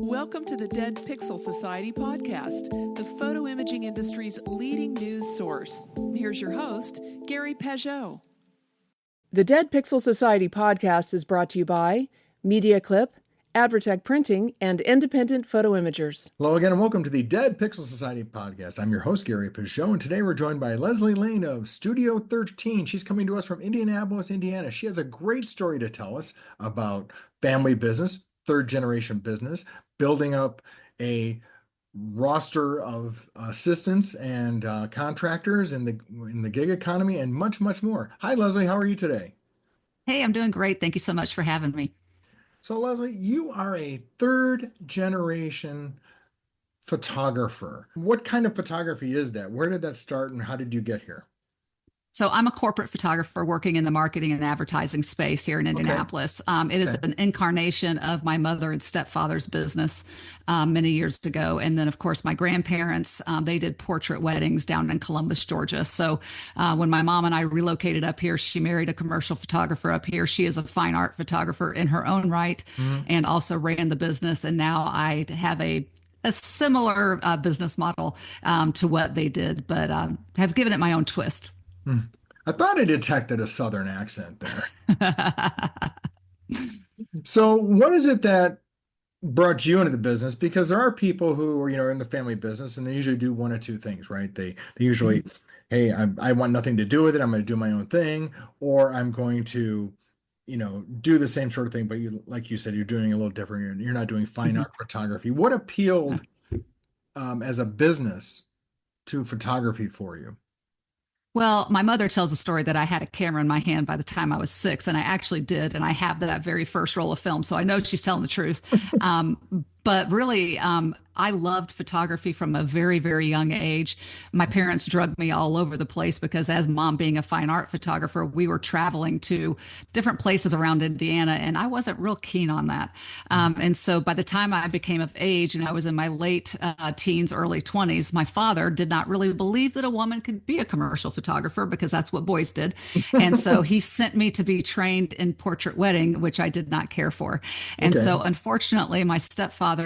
Welcome to the Dead Pixel Society podcast, the photo imaging industry's leading news source. Here's your host, Gary Peugeot. The Dead Pixel Society podcast is brought to you by Media Clip, Advertech Printing, and Independent Photo Imagers. Hello again, and welcome to the Dead Pixel Society podcast. I'm your host, Gary Peugeot, and today we're joined by Leslie Lane of Studio 13. She's coming to us from Indianapolis, Indiana. She has a great story to tell us about family business, third-generation business, building up a roster of assistants and contractors in the gig economy, and much, much more. Hi, Leslie. How are you today? Hey, I'm doing great. Thank you so much for having me. So, Leslie, you are a third-generation photographer. What kind of photography is that? Where did that start, and how did you get here? So I'm a corporate photographer working in the marketing and advertising space here in Indianapolis. It is an incarnation of my mother and stepfather's business many years ago. And then, of course, my grandparents, they did portrait weddings down in Columbus, Georgia. So when my mom and I relocated up here, she married a commercial photographer up here. She is a fine art photographer in her own right, and also ran the business. And now I have a similar business model to what they did, but have given it my own twist. I thought I detected a Southern accent there. So what is it that brought you into the business? Because there are people who are, in the family business, and they usually do one of two things, right? They usually, hey, I want nothing to do with it. I'm going to do my own thing, or I'm going to, do the same sort of thing. But like you said, you're doing a little different. You're not doing fine art photography. What appealed as a business to photography for you? Well, my mother tells a story that I had a camera in my hand by the time I was 6, and I actually did. And I have that very first roll of film, so I know she's telling the truth. But really, I loved photography from a very, very young age. My parents drugged me all over the place because, as mom being a fine art photographer, we were traveling to different places around Indiana, and I wasn't real keen on that. And so by the time I became of age and I was in my late teens, early 20s, my father did not really believe that a woman could be a commercial photographer because that's what boys did. And so he sent me to be trained in portrait wedding, which I did not care for. And so unfortunately, my stepfather,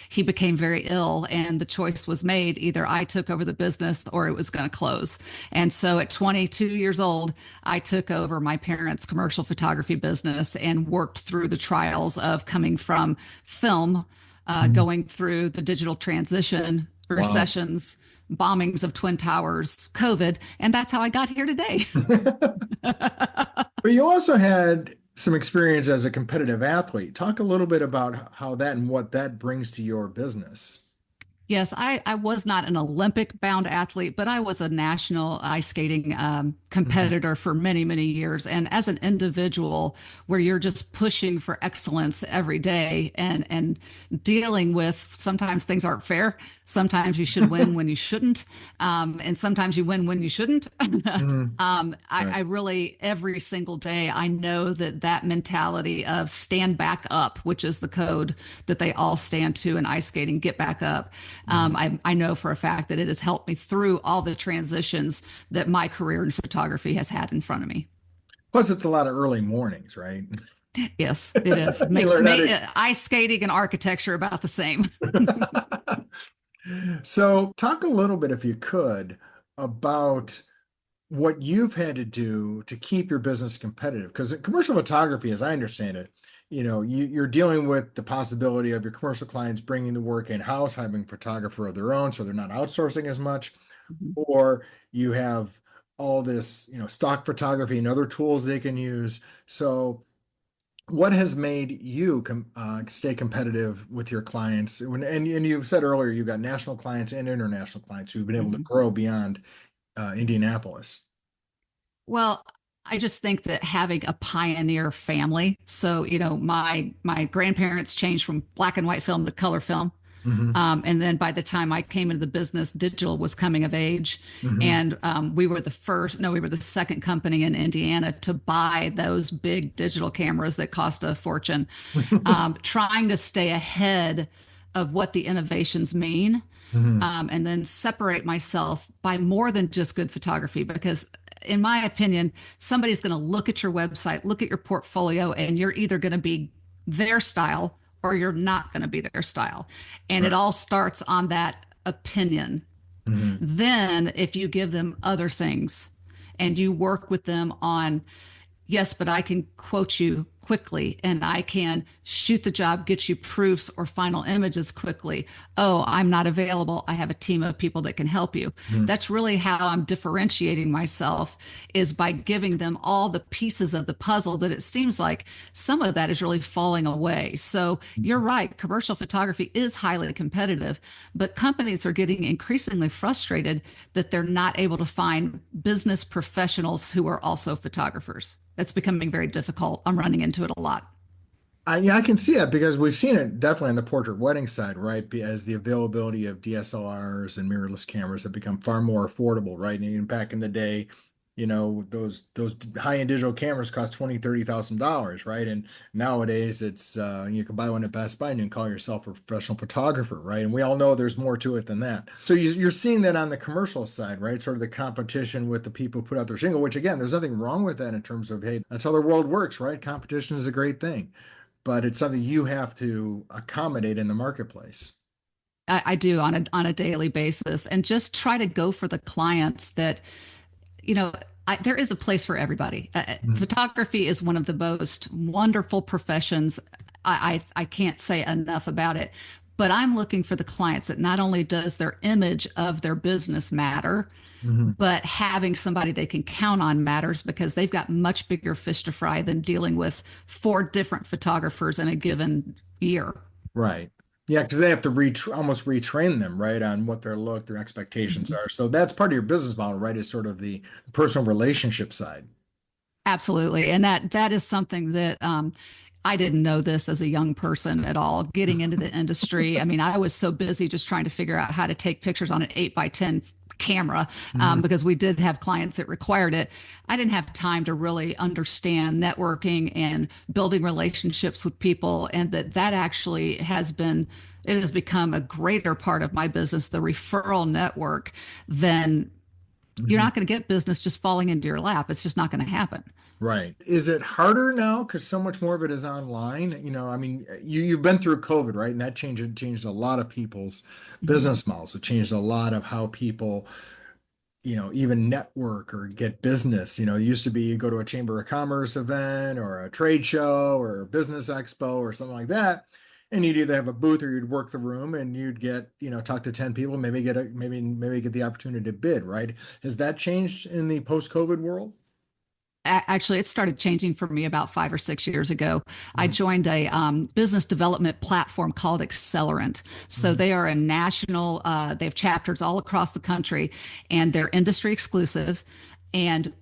he became very ill, and the choice was made. Either I took over the business or it was going to close. And so at 22 years old, I took over my parents' commercial photography business and worked through the trials of coming from film, going through the digital transition, recessions, bombings of Twin Towers, COVID, and that's how I got here today. But you also had some experience as a competitive athlete. Talk a little bit about how that and what that brings to your business. Yes, I was not an Olympic bound athlete, but I was a national ice skating competitor for many, many years. And as an individual, where you're just pushing for excellence every day and dealing with sometimes things aren't fair. Sometimes you should win when you shouldn't. And sometimes you win when you shouldn't. I really, every single day, I know that mentality of stand back up, which is the code that they all stand to in ice skating, get back up. I know for a fact that it has helped me through all the transitions that my career in photography has had in front of me. Plus, it's a lot of early mornings, right? Yes, it is. Makes ice skating and architecture about the same. So talk a little bit, if you could, about what you've had to do to keep your business competitive. Because commercial photography, as I understand it, you're dealing with the possibility of your commercial clients bringing the work in-house, having a photographer of their own, so they're not outsourcing as much, or you have all this, stock photography and other tools they can use. So what has made you stay competitive with your clients? And you've said earlier, you've got national clients and international clients who've been able to grow beyond Indianapolis. Well, I just think that having a pioneer family. So, my grandparents changed from black and white film to color film. And then by the time I came into the business, digital was coming of age. And we were the second company in Indiana to buy those big digital cameras that cost a fortune, trying to stay ahead of what the innovations mean. And then separate myself by more than just good photography, because in my opinion, somebody's going to look at your website, look at your portfolio, and you're either going to be their style or you're not going to be their style. And it Right. all starts on that opinion. Hmm. Then, if you give them other things and you work with them on, yes, but I can quote you quickly and I can shoot the job, get you proofs or final images quickly. Oh, I'm not available. I have a team of people that can help you. Hmm. That's really how I'm differentiating myself, is by giving them all the pieces of the puzzle that it seems like some of that is really falling away. So you're right. Commercial photography is highly competitive, but companies are getting increasingly frustrated that they're not able to find business professionals who are also photographers. That's becoming very difficult. I'm running into it a lot. Yeah, I can see that because we've seen it definitely on the portrait wedding side, right? As the availability of DSLRs and mirrorless cameras have become far more affordable, right? And back in the day, those high-end digital cameras cost 20, $30,000, right? And nowadays it's you can buy one at Best Buy and you can call yourself a professional photographer, right? And we all know there's more to it than that. So you're seeing that on the commercial side, right? Sort of the competition with the people who put out their shingle, which again, there's nothing wrong with that in terms of, hey, that's how the world works, right? Competition is a great thing, but it's something you have to accommodate in the marketplace. I do on a daily basis, and just try to go for the clients that, you know, there is a place for everybody. Mhm. Photography is one of the most wonderful professions. I can't say enough about it. But I'm looking for the clients that not only does their image of their business matter, Mhm. but having somebody they can count on matters, because they've got much bigger fish to fry than dealing with four different photographers in a given year. Right. Yeah, because they have to almost retrain them, right, on what their look, their expectations Mhm. are. So that's part of your business model, right, is sort of the personal relationship side. Absolutely. And that is something that I didn't know this as a young person at all, getting into the industry. I mean, I was so busy just trying to figure out how to take pictures on an 8 by 10 camera, Mhm. because we did have clients that required it. I didn't have time to really understand networking and building relationships with people. And that actually it has become a greater part of my business, the referral network. Than You're Mhm. not going to get business just falling into your lap. It's just not going to happen. Right. Is it harder now because so much more of it is online? I mean, you've been through COVID, right? And that changed a lot of people's Mhm. business models. It changed a lot of how people even network or get business. It used to be you go to a Chamber of Commerce event or a trade show or a business expo or something like that, and you'd either have a booth or you'd work the room and you'd get, talk to 10 people, maybe get the opportunity to bid, right? Has that changed in the post-COVID world? Actually, it started changing for me about 5 or 6 years ago. I Mhm. joined a business development platform called Accelerant. So Mhm. they are a national, they have chapters all across the country, and they're industry exclusive. And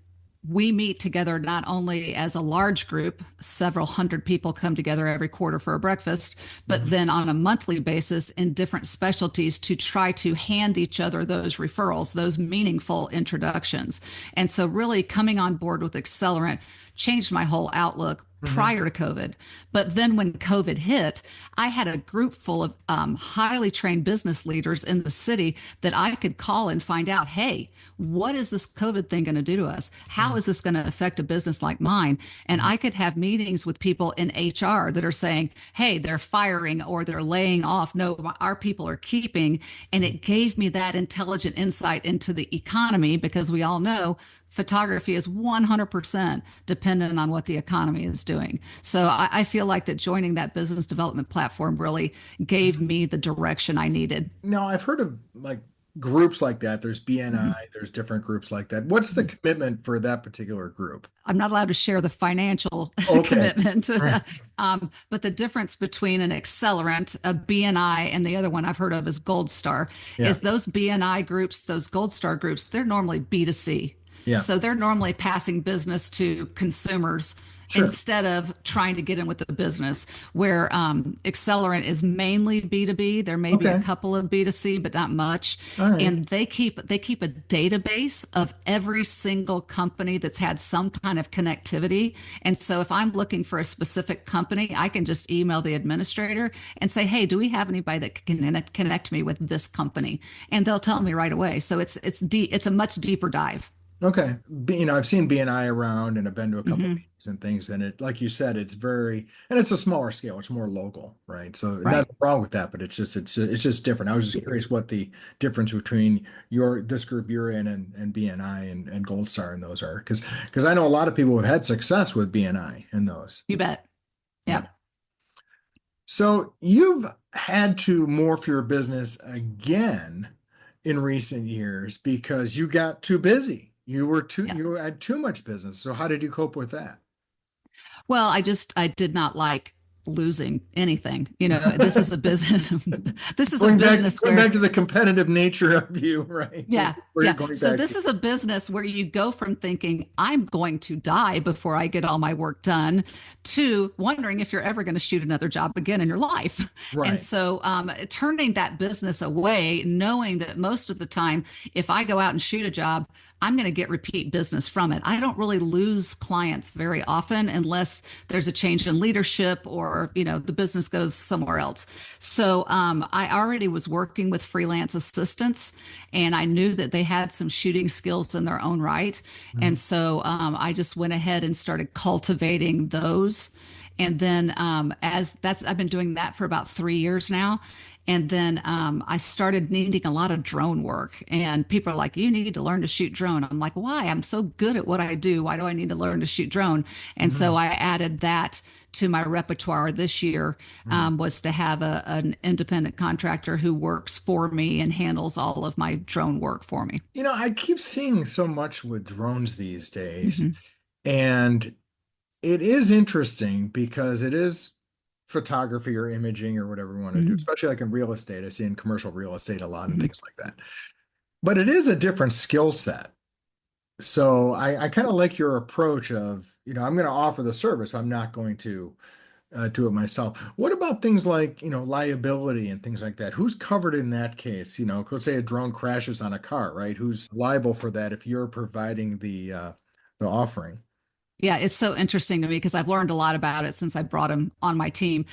we meet together not only as a large group, several hundred people come together every quarter for a breakfast, but Mhm. then on a monthly basis in different specialties to try to hand each other those referrals, those meaningful introductions. And so, really coming on board with Accelerant changed my whole outlook Mhm. prior to COVID. But then when COVID hit, I had a group full of highly trained business leaders in the city that I could call and find out, hey, what is this COVID thing going to do to us? How Mhm. is this going to affect a business like mine? And Mhm. I could have meetings with people in HR that are saying, hey, they're firing or they're laying off. No, our people are keeping. And it gave me that intelligent insight into the economy, because we all know photography is 100% dependent on what the economy is doing. So I feel like that joining that business development platform really gave Mhm. me the direction I needed. Now, I've heard of like groups like that. There's Mhm. BNI, there's different groups like that. What's the commitment for that particular group? I'm not allowed to share the financial Okay. commitment. Right. But the difference between an accelerant, a BNI, and the other one I've heard of is Gold Star, Yeah. is those BNI groups, those Gold Star groups, they're normally B2C. Yeah. So they're normally passing business to consumers Sure. instead of trying to get in with the business, where Accelerant is mainly B2B. There may be a Okay. couple of B2C, but not much. All right. And they keep a database of every single company that's had some kind of connectivity. And so if I'm looking for a specific company, I can just email the administrator and say, hey, do we have anybody that can connect me with this company? And they'll tell me right away. So it's a much deeper dive. Okay. I've seen BNI around and I've been to a couple Hmm. meetings and things, and it, like you said, and it's a smaller scale, it's more local, right? So Right. nothing wrong with that, but it's just different. I was just curious what the difference between this group you're in and BNI and Gold Star and those are, because I know a lot of people have had success with BNI and those. You bet. Yeah. Yeah. So you've had to morph your business again in recent years because you got too busy. Yeah. You had too much business. So how did you cope with that? Well, I did not like losing anything. This is a business. This is a business Going where, back to the competitive nature of you, right? This yeah, is where you're yeah. going So back this to. is a business where you go from thinking I'm going to die before I get all my work done to wondering if you're ever going to shoot another job again in your life. And Right. so turning that business away, knowing that most of the time, if I go out and shoot a job, I'm going to get repeat business from it. I don't really lose clients very often unless there's a change in leadership or, the business goes somewhere else. So I already was working with freelance assistants and I knew that they had some shooting skills in their own right. And Mhm. so I just went ahead and started cultivating those. And then I've been doing that for about 3 years now. And then I started needing a lot of drone work. And people are like, you need to learn to shoot drone. I'm like, why? I'm so good at what I do. Why do I need to learn to shoot drone? And so Mhm. I added that to my repertoire this year, Mhm. was to have an independent contractor who works for me and handles all of my drone work for me. I keep seeing so much with drones these days, Hmm. and it is interesting because it is photography or imaging or whatever we want to do, Hmm. especially like in real estate. I see in commercial real estate a lot and Hmm. things like that. But it is a different skill set. So I kind of like your approach of, I'm going to offer the service. I'm not going to do it myself. What about things like, liability and things like that? Who's covered in that case? Let's say a drone crashes on a car, right? Who's liable for that if you're providing the offering? Yeah, it's so interesting to me because I've learned a lot about it since I brought him on my team.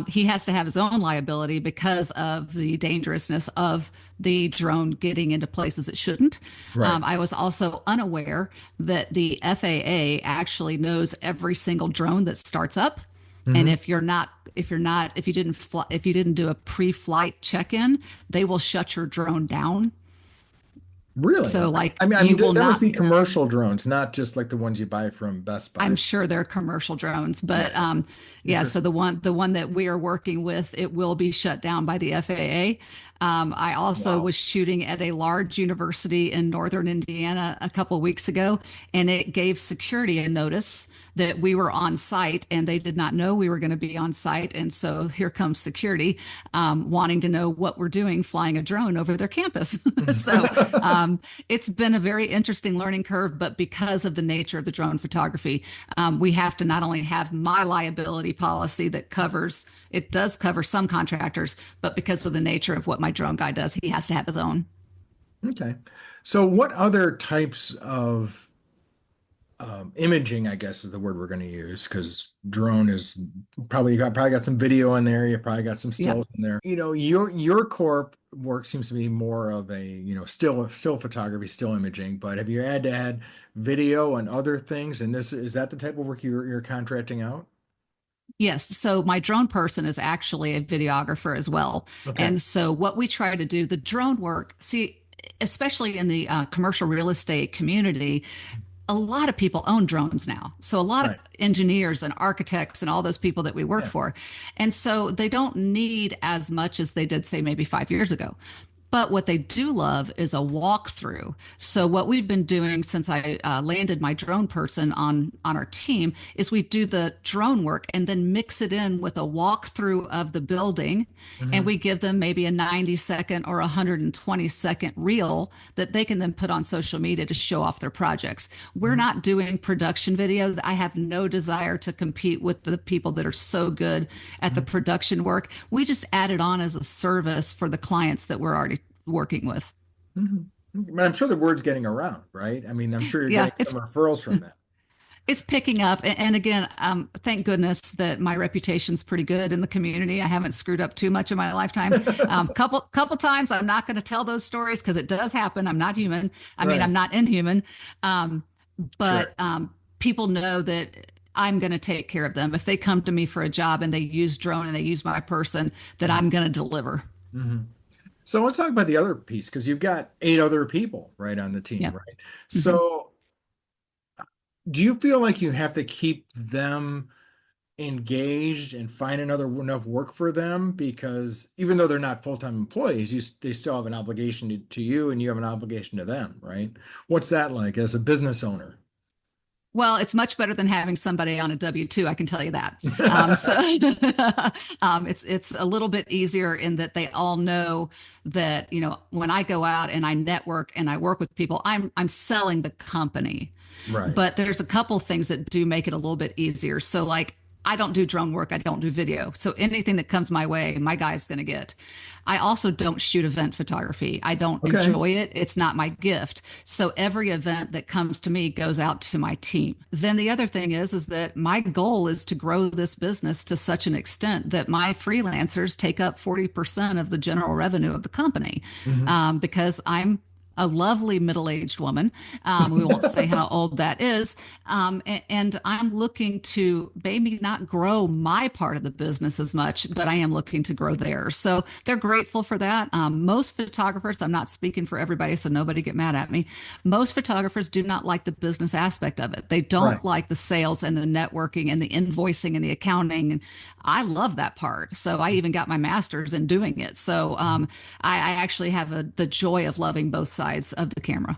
He has to have his own liability because of the dangerousness of the drone getting into places it shouldn't. Right. I was also unaware that the FAA actually knows every single drone that starts up. And Hmm. if you didn't do a pre-flight check-in, they will shut your drone down. Really? So like I mean, you will that must not be commercial drones, not just like the ones you buy from Best I'm Buy. sure they're commercial drones, but Yes. yeah. So Interesting. the one that we are working with, it will be shut down by the FAA. I also Wow. was shooting at a large university in northern Indiana a couple of weeks ago, and it gave security a notice that we were on site, and they did not know we were going to be on site. And so here comes security, wanting to know what we're doing flying a drone over their campus. So it's been a very interesting learning curve, but because of the nature of the drone photography, we have to not only have my liability policy that it does cover some contractors, but because of the nature of what my drone guy does, he has to have his own. Okay. So what other types of imaging, I guess, is the word we're going to use because drone is probably got some video in there. You probably got some Yeah. stills in there. Your corp work seems to be more of a still photography, still imaging. But have you had to add video and other things? And this is that the type of work you're contracting out? Yes. So my drone person is actually a videographer as well. Okay. And so what we try to do, the drone work, see, especially in the commercial real estate community, a lot of people own drones now. So a lot of Right. engineers and architects and all those people that we work Yeah. for. And so they don't need as much as they did, say, maybe 5 years ago. But what they do love is a walkthrough. So what we've been doing since I landed my drone person on our team is we do the drone work and then mix it in with a walkthrough of the building, and Hmm. we give them maybe a 90-second or 120-second reel that they can then put on social media to show off their projects. We're Hmm. not doing production video. I have no desire to compete with the people that are so good at the production work. We just add it on as a service for the clients that we're already working with. Hmm. But I'm sure the word's getting around, right? I mean, I'm sure you're Yeah, getting some referrals from that. It's picking up, and again, thank goodness that my reputation's pretty good in the community. I haven't screwed up too much in my lifetime. Couple times, I'm not going to tell those stories because it does happen. I'm not human. I mean, I'm Right. not inhuman. Um, but Sure. people know that I'm going to take care of them if they come to me for a job and they use drone and they use my person. That I'm going to deliver. Mm-hmm. So let's talk about the other piece because you've got 8 other people right on the team, Yeah. right? hmm So do you feel like you have to keep them engaged and find another enough work for them? Because even though they're not full-time employees, they still have an obligation to you and you have an obligation to them, right? What's that like as a business owner? Well, it's much better than having somebody on a W-2, I can tell you that. So it's a little bit easier in that they all know that, when I go out and I network and I work with people, I'm selling the company. Right. But there's a couple things that do make it a little bit easier. So like I don't do drone work, I don't do video. So anything that comes my way, my guy's going to get. I also don't shoot event photography. I don't Okay. enjoy it. It's not my gift. So every event that comes to me goes out to my team. Then the other thing is that my goal is to grow this business to such an extent that my freelancers take up 40% of the general revenue of the company, Mhm. because I'm a lovely middle-aged woman. We won't say how old that is. And I'm looking to maybe not grow my part of the business as much, but I am looking to grow theirs. So they're grateful for that. Most photographers, I'm not speaking for everybody, so nobody get mad at me. Most photographers do not like the business aspect of it. They Right. don't like the sales and the networking and the invoicing and the accounting. I love that part. So I even got my master's in doing it. So I actually have the joy of loving both sides of the camera.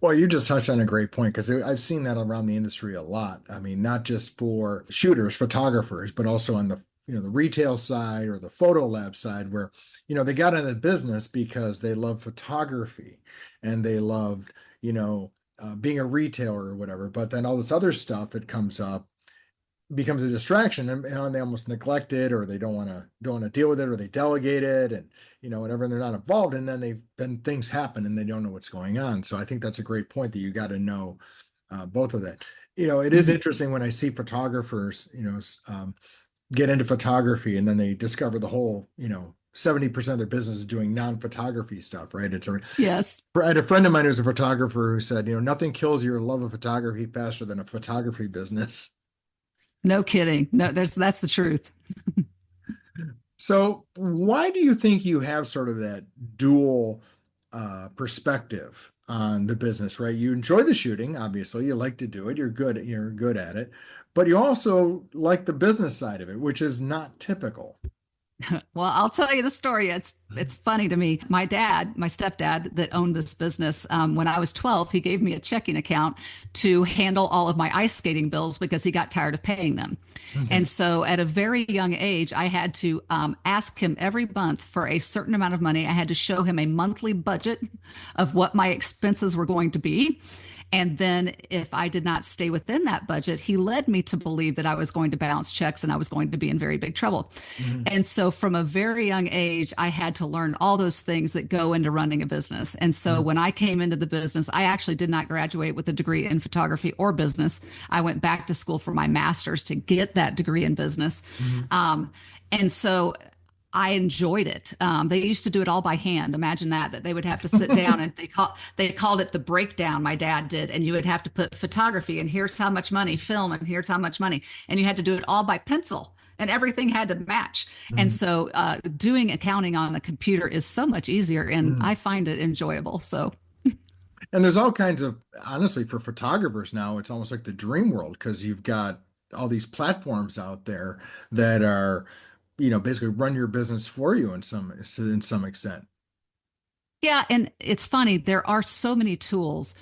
Well, you just touched on a great point because I've seen that around the industry a lot. I mean, not just for shooters, photographers, but also on the retail side or the photo lab side where, they got into the business because they love photography and they loved, being a retailer or whatever. But then all this other stuff that comes up becomes a distraction and they almost neglect it or they don't want to deal with it or they delegate it and whatever and they're not involved and then things happen and they don't know what's going on. So I think that's a great point that you got to know both of that. It is Mhm. interesting when I see photographers get into photography and then they discover the whole 70% of their business is doing non-photography stuff, right? Yes. I had a friend of mine who's a photographer who said, nothing kills your love of photography faster than a photography business. No kidding. No, that's the truth. So, why do you think you have sort of that dual perspective on the business, right? You enjoy the shooting, obviously, you like to do it, you're good at it, but you also like the business side of it, which is not typical. Well, I'll tell you the story. It's funny to me. My dad, my stepdad, that owned this business, when I was 12, he gave me a checking account to handle all of my ice skating bills because he got tired of paying them. Okay. And so, at a very young age, I had to ask him every month for a certain amount of money. I had to show him a monthly budget of what my expenses were going to be. And then if I did not stay within that budget, he led me to believe that I was going to bounce checks and I was going to be in very big trouble. Mhm. And so from a very young age, I had to learn all those things that go into running a business. And so Mhm. when I came into the business, I actually did not graduate with a degree in photography or business. I went back to school for my master's to get that degree in business. Mhm. And so I enjoyed it. They used to do it all by hand. Imagine that they would have to sit down and they called it the breakdown. My dad did, and you would have to put photography and here's how much money, film and here's how much money, and you had to do it all by pencil. And everything had to match. And Mhm. so doing accounting on the computer is so much easier, and Mhm. I find it enjoyable. So And there's all kinds of, honestly, for photographers now, it's almost like the dream world because you've got all these platforms out there that are, basically run your business for you in some extent. yeah, and it's funny. There are so many tools,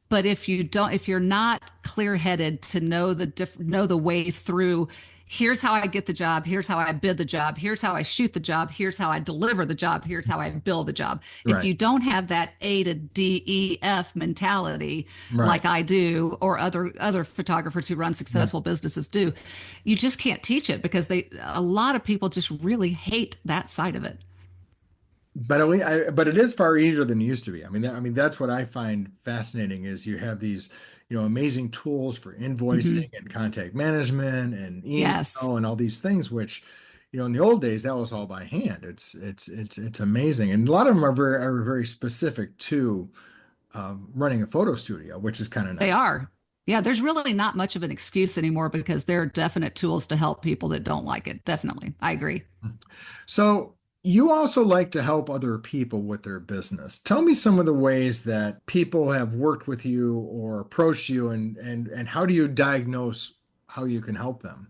but if you're not clear-headed to know the way through, here's how I get the job, here's how I bid the job, here's how I shoot the job, here's how I deliver the job, here's how I bill the job. If Right. you don't have that A to D E F mentality Right. like I do or other photographers who run Yeah. successful businesses do, you just can't teach it because a lot of people just really hate that side of it. But it is far easier than it used to be. I mean, that's what I find fascinating is you have these, amazing tools for invoicing Hmm. and contact management and Yes. email and all these things, which, in the old days, that was all by hand. It's amazing. And a lot of them are very specific to running a photo studio, which is kind of They nice. are. Yeah, there's really not much of an excuse anymore because there are definite tools to help people that don't like it. Definitely. I agree. So you also like to help other people with their business. Tell me some of the ways that people have worked with you or approached you, and how do you diagnose how you can help them?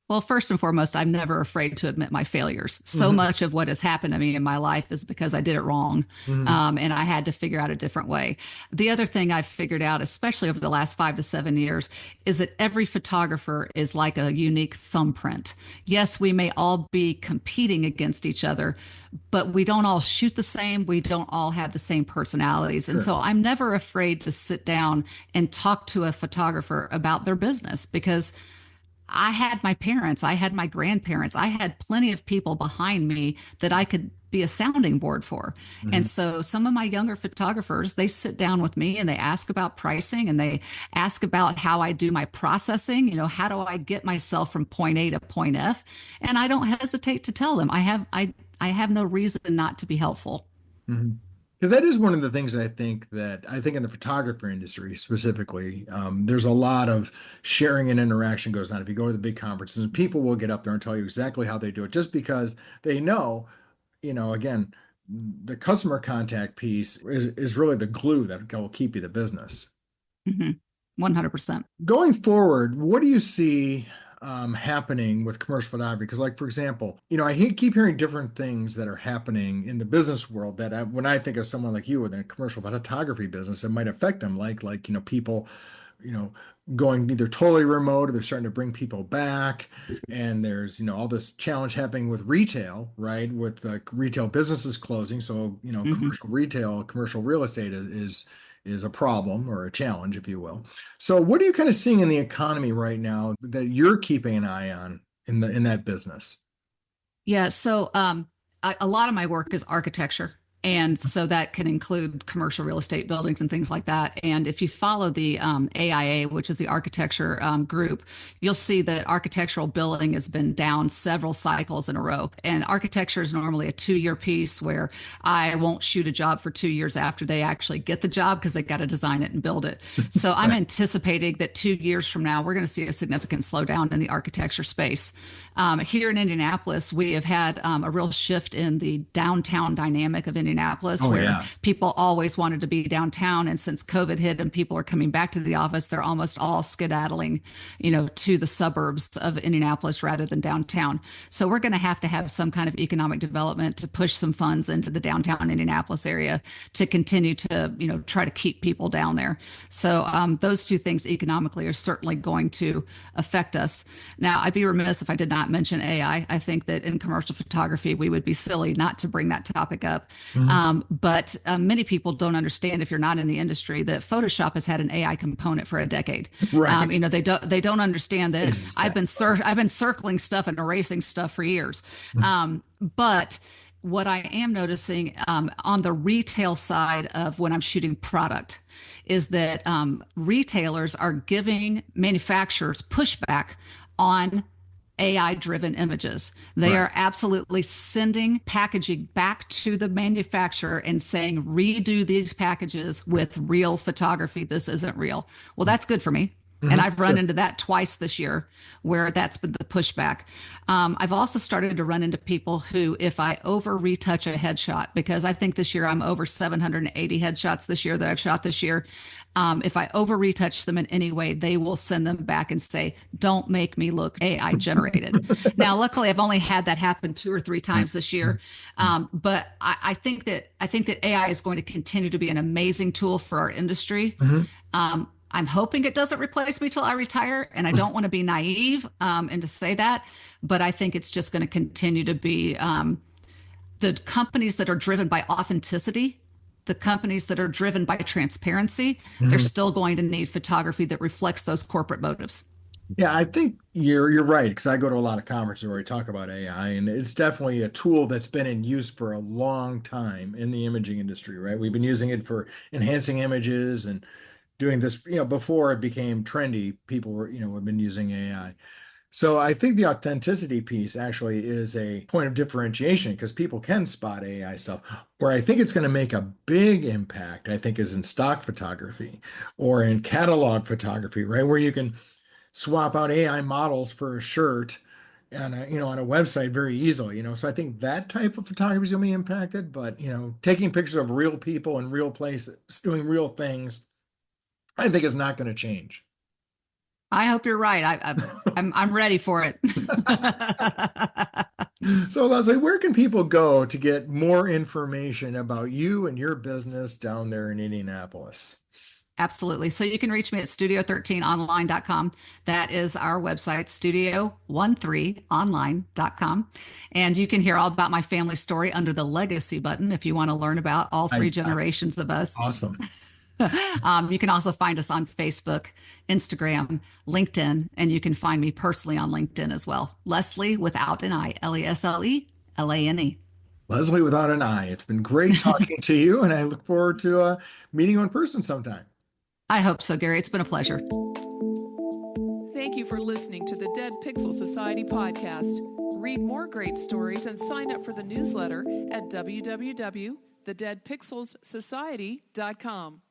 Well, first and foremost, I'm never afraid to admit my failures. So Hmm. much of what has happened to me in my life is because I did it wrong, Hmm. and I had to figure out a different way. The other thing I've figured out, especially over the last 5 to 7 years, is that every photographer is like a unique thumbprint. Yes, we may all be competing against each other, but we don't all shoot the same. We don't all have the same personalities. And Sure. so I'm never afraid to sit down and talk to a photographer about their business because I had my parents, I had my grandparents, I had plenty of people behind me that I could be a sounding board for. Hmm. And so some of my younger photographers, they sit down with me and they ask about pricing and they ask about how I do my processing, how do I get myself from point A to point F? And I don't hesitate to tell them I have no reason not to be helpful. Hmm. Because that is one of the things that I think in the photography industry specifically, there's a lot of sharing and interaction goes on. If you go to the big conferences, and people will get up there and tell you exactly how they do it, just because they know, again, the customer contact piece is really the glue that will keep you the business. Hmm. 100%. Going forward, what do you see happening with commercial photography? Because, like, for example, keep hearing different things that are happening in the business world that when I think of someone like you with a commercial photography business, it might affect them. Like people, you know, going either totally remote or they're starting to bring people back. And there's, all this challenge happening with retail, right? With retail businesses closing. So, Hmm. commercial real estate is a problem or a challenge, if you will. So what are you kind of seeing in the economy right now that you're keeping an eye on in that business? Yeah, so a lot of my work is architecture. And so that can include commercial real estate buildings and things like that. And if you follow the AIA, which is the architecture group, you'll see that architectural billing has been down several cycles in a row. And architecture is normally a 2 year piece where I won't shoot a job for 2 years after they actually get the job because they got to design it and build it. So I'm Right. anticipating that 2 years from now, we're going to see a significant slowdown in the architecture space. Here in Indianapolis, we have had a real shift in the downtown dynamic of Indianapolis, Oh where yeah. people always wanted to be downtown. And since COVID hit and people are coming back to the office, they're almost all skedaddling, to the suburbs of Indianapolis rather than downtown. So we're going to have some kind of economic development to push some funds into the downtown Indianapolis area to continue to, try to keep people down there. So those two things economically are certainly going to affect us. Now, I'd be remiss if I did not mention AI. I think that in commercial photography, we would be silly not to bring that topic up. Mhm. But Many people don't understand, if you're not in the industry, that Photoshop has had an AI component for a decade. Right. They don't understand that Exactly. I've been circling stuff and erasing stuff for years. But what I am noticing on the retail side of when I'm shooting product is that retailers are giving manufacturers pushback on AI driven images. They Right. are absolutely sending packaging back to the manufacturer and saying, redo these packages with real photography. This isn't real. Well, that's good for me. And Mhm. I've run Sure. into that twice this year where that's been the pushback. I've also started to run into people who, if I over retouch a headshot, because I think this year I'm over 780 headshots this year that I've shot this year. If I over retouch them in any way, they will send them back and say, don't make me look AI generated. Now, luckily, I've only had that happen 2 or 3 times this year. But I think that AI is going to continue to be an amazing tool for our industry. Mhm. I'm hoping it doesn't replace me till I retire, and I don't want to be naive and to say that, but I think it's just going to continue to be the companies that are driven by authenticity, the companies that are driven by transparency. They're Mhm. still going to need photography that reflects those corporate motives. Yeah, I think you're right because I go to a lot of conferences where we talk about AI, and it's definitely a tool that's been in use for a long time in the imaging industry, right? We've been using it for enhancing images and doing this, before it became trendy, people were, have been using AI. So I think the authenticity piece actually is a point of differentiation because people can spot AI stuff. Where I think it's going to make a big impact, I think, is in stock photography or in catalog photography, right? Where you can swap out AI models for a shirt and on a website very easily. So I think that type of photography is going to be impacted, but taking pictures of real people in real places, doing real things, I think is not going to change. I hope you're right. I'm ready for it. So, Leslie, where can people go to get more information about you and your business down there in Indianapolis? Absolutely. So you can reach me at studio13online.com. That is our website, studio13online.com. And you can hear all about my family story under the legacy button if you want to learn about all three generations of us. Awesome. You can also find us on Facebook, Instagram, LinkedIn, and you can find me personally on LinkedIn as well. Lesle without an I, Lesle, Lane. Leslie without an I. It's been great talking to you, and I look forward to meeting you in person sometime. I hope so, Gary. It's been a pleasure. Thank you for listening to the Dead Pixel Society podcast. Read more great stories and sign up for the newsletter at www.thedeadpixelssociety.com.